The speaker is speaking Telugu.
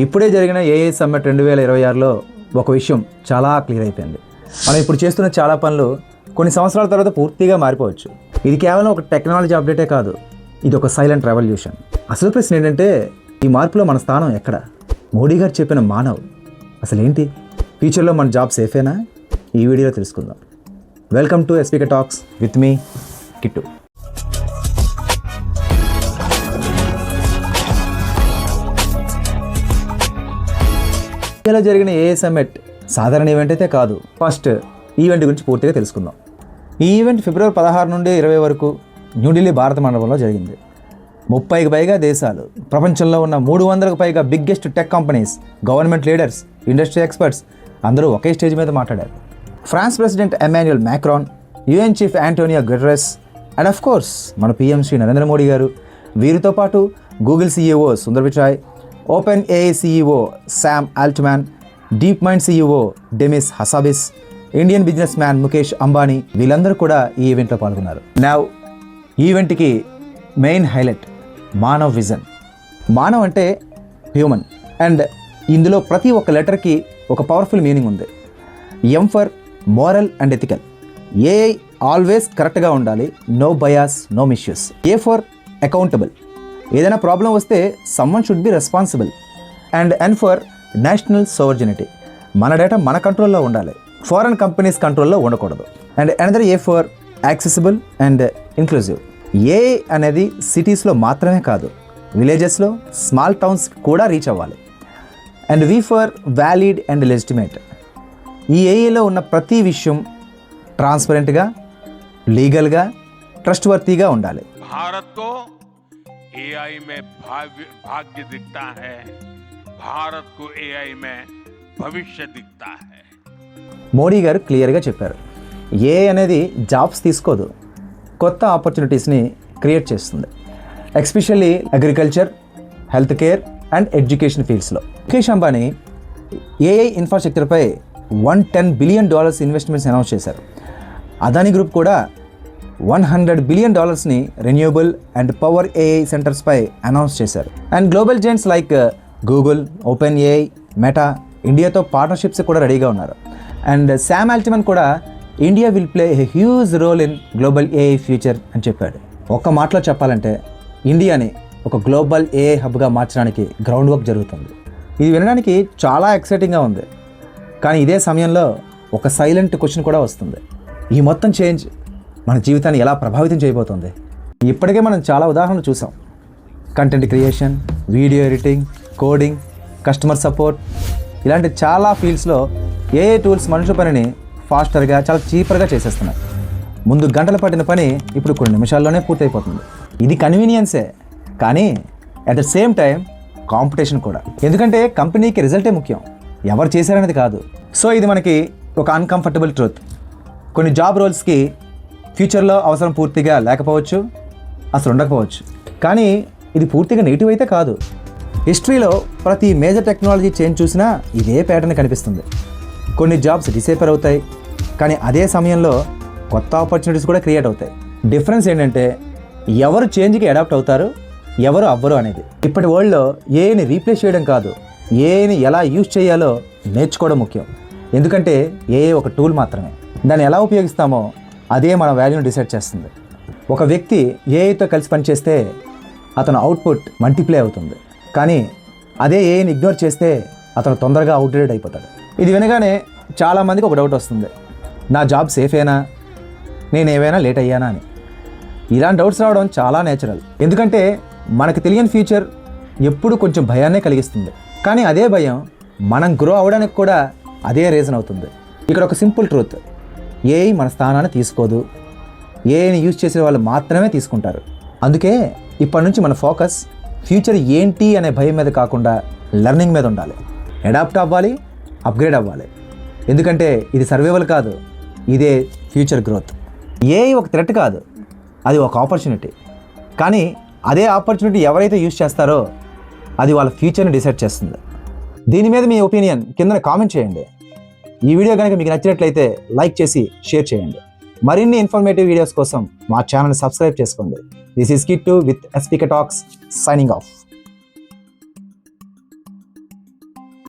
ఇప్పుడే జరిగిన ఏఐ సమ్మిట్ 2026లో ఒక విషయం చాలా క్లియర్ అయిపోయింది. మనం ఇప్పుడు చేస్తున్న చాలా పనులు కొన్ని సంవత్సరాల తర్వాత పూర్తిగా మారిపోవచ్చు. ఇది కేవలం ఒక టెక్నాలజీ అప్డేటే కాదు, ఇది ఒక సైలెంట్ రెవల్యూషన్. అసలు ప్రశ్న ఏంటంటే, ఈ మార్పులో మన స్థానం ఎక్కడ? మోడీ గారు చెప్పిన మానవ్ అసలు ఏంటి? ఫ్యూచర్లో మన జాబ్ సేఫేనా? ఈ వీడియోలో తెలుసుకుందాం. Welcome to SPK talks with me Kittu. ఇండియాలో జరిగిన ఏఐ సమ్మిట్ సాధారణ ఈవెంట్ అయితే కాదు. ఫస్ట్ ఈవెంట్ గురించి పూర్తిగా తెలుసుకుందాం. ఈ ఈవెంట్ ఫిబ్రవరి 16 నుండి 20 వరకు న్యూఢిల్లీ భారత మండపంలో జరిగింది. 30కి పైగా దేశాలు, ప్రపంచంలో ఉన్న 300కు పైగా biggest tech companies, government leaders, industry experts అందరూ ఒకే స్టేజ్ మీద మాట్లాడారు. France president Emmanuel Macron, UN chief Antonio Guterres and of course మన పీఎం శ్రీ నరేంద్ర మోడీ గారు, వీరితో పాటు Google CEO Sundar Pichai, OpenAI CEO Sam Altman, DeepMind CEO Demis Hassabis, Indian businessman Mukesh Ambani, వీళ్ళందరూ కూడా ఈ ఈవెంట్లో పాల్గొన్నారు. నౌ ఈవెంట్కి main highlight Manav vision. Manav అంటే హ్యూమన్, అండ్ ఇందులో ప్రతి ఒక్క లెటర్కి ఒక పవర్ఫుల్ మీనింగ్ ఉంది. M for moral and ethical. AI always కరెక్ట్గా ఉండాలి, no bias, no misuse. A for accountable. ఏదైనా ప్రాబ్లం వస్తే someone should be responsible. And N for national sovereignty. మన డేటా మన కంట్రోల్లో ఉండాలి, ఫారెన్ కంపెనీస్ కంట్రోల్లో ఉండకూడదు. And another A for accessible and inclusive. AI అనేది సిటీస్లో మాత్రమే కాదు, విలేజెస్లో, స్మాల్ టౌన్స్ కూడా రీచ్ అవ్వాలి. And V for valid and legitimate. ఈ ఏఐలో ఉన్న ప్రతి విషయం ట్రాన్స్పరెంట్గా, లీగల్గా, ట్రస్ట్వర్తీగా ఉండాలి. భారత్కు एआई में भाग्य दिखता है, भारत को एआई में भविष्य दिखता है. మోడీ గారు క్లియర్గా చెప్పారు, ఏఐ అనేది జాబ్స్ తీసుకోదు, కొత్త ఆపర్చునిటీస్ని క్రియేట్ చేస్తుంది. Especially agriculture, health care and education ఫీల్డ్స్లో. ముఖేష్ అంబానీ ఏఐ ఇన్ఫ్రాస్ట్రక్చర్పై $110 బిలియన్ ఇన్వెస్ట్మెంట్స్ అనౌన్స్ చేశారు. అదానీ గ్రూప్ కూడా $100 billion renewable and power AI సెంటర్స్పై అనౌన్స్ చేశారు. And global giants like Google, open AI, Meta ఇండియాతో పార్ట్నర్షిప్స్ కూడా రెడీగా ఉన్నారు. అండ్ శామ్ ఆల్ట్మాన్ కూడా India will play a huge role in global AI future అని చెప్పాడు. ఒక్క మాటలో చెప్పాలంటే ఇండియాని ఒక గ్లోబల్ ఏఐ హబ్గా మార్చడానికి గ్రౌండ్ వర్క్ జరుగుతుంది. ఇది వినడానికి చాలా ఎక్సైటింగ్గా ఉంది, కానీ ఇదే సమయంలో ఒక సైలెంట్ క్వశ్చన్ కూడా వస్తుంది. ఈ మొత్తం చేంజ్ మన జీవితాన్ని ఎలా ప్రభావితం చేయబోతుంది? ఇప్పటికే మనం చాలా ఉదాహరణలు చూసాం. Content creation, video editing, coding, customer support, ఇలాంటి చాలా ఫీల్డ్స్లో ఏఐ టూల్స్ మనుషుల పనిని ఫాస్టర్గా, చాలా చీపర్గా చేసేస్తున్నాయి. ముందు గంటలు పట్టిన పని ఇప్పుడు కొన్ని నిమిషాల్లోనే పూర్తయిపోతుంది. ఇది కన్వీనియన్సే, కానీ at the same time competition కూడా. ఎందుకంటే కంపెనీకి రిజల్టే ముఖ్యం, ఎవరు చేశారనేది కాదు. సో ఇది మనకి ఒక అన్కంఫర్టబుల్ ట్రూత్. కొన్ని జాబ్ రోల్స్కి ఫ్యూచర్లో అవసరం పూర్తిగా లేకపోవచ్చు, అసలు ఉండకపోవచ్చు. కానీ ఇది పూర్తిగా నెగిటివ్ అయితే కాదు. హిస్టరీలో ప్రతి మేజర్ టెక్నాలజీ చేంజ్ చూసినా ఇదే ప్యాటర్న్ కనిపిస్తుంది. కొన్ని జాబ్స్ డిసేపర్ అవుతాయి, కానీ అదే సమయంలో కొత్త ఆపర్చునిటీస్ కూడా క్రియేట్ అవుతాయి. డిఫరెన్స్ ఏంటంటే ఎవరు చేంజ్కి అడాప్ట్ అవుతారు, ఎవరు అవ్వరు అనేది. ఇప్పటి వరల్డ్లో ఏఐని రీప్లేస్ చేయడం కాదు, ఏఐని ఎలా యూజ్ చేయాలో నేర్చుకోవడం ముఖ్యం. ఎందుకంటే ఏఐ ఒక టూల్ మాత్రమే, దాన్ని ఎలా ఉపయోగిస్తామో అదే మన వాల్యూని డిసైడ్ చేస్తుంది. ఒక వ్యక్తి ఏఐతో కలిసి పనిచేస్తే అతను అవుట్పుట్ మల్టిప్లై అవుతుంది, కానీ అదే ఏఐని ఇగ్నోర్ చేస్తే అతను తొందరగా అవుట్డేటెడ్ అయిపోతాడు. ఇది వినగానే చాలామందికి ఒక డౌట్ వస్తుంది, నా జాబ్ సేఫేనా, నేను ఏవైనా లేట్ అయ్యానా అని. ఇలాంటి డౌట్స్ రావడం చాలా నేచురల్, ఎందుకంటే మనకు తెలియని ఫ్యూచర్ ఎప్పుడు కొంచెం భయాన్నే కలిగిస్తుంది. కానీ అదే భయం మనం గ్రో అవ్వడానికి కూడా అదే రీజన్ అవుతుంది. ఇక్కడ ఒక సింపుల్ ట్రూత్, ఏఐ మన స్థానాన్ని తీసుకోదు, ఏఐని యూజ్ చేసే వాళ్ళు మాత్రమే తీసుకుంటారు. అందుకే ఇప్పటి నుంచి మన ఫోకస్ ఫ్యూచర్ ఏంటి అనే భయం మీద కాకుండా లెర్నింగ్ మీద ఉండాలి. అడాప్ట్ అవ్వాలి, అప్గ్రేడ్ అవ్వాలి. ఎందుకంటే ఇది సర్వైవల్ కాదు, ఇదే ఫ్యూచర్ గ్రోత్. ఏఐ ఒక థ్రెట్ కాదు, అది ఒక ఆపర్చునిటీ. కానీ అదే ఆపర్చునిటీ ఎవరైతే యూజ్ చేస్తారో అది వాళ్ళ ఫ్యూచర్ని డిసైడ్ చేస్తుంది. దీని మీద మీ ఒపీనియన్ కింద కామెంట్ చేయండి. ఈ వీడియో కనుక మీకు నచ్చినట్లయితే లైక్ చేసి షేర్ చేయండి. మరిన్ని ఇన్ఫర్మేటివ్ వీడియోస్ కోసం మా ఛానల్ సబ్స్క్రైబ్ చేసుకోండి. This is Kittu with SPK talks signing of.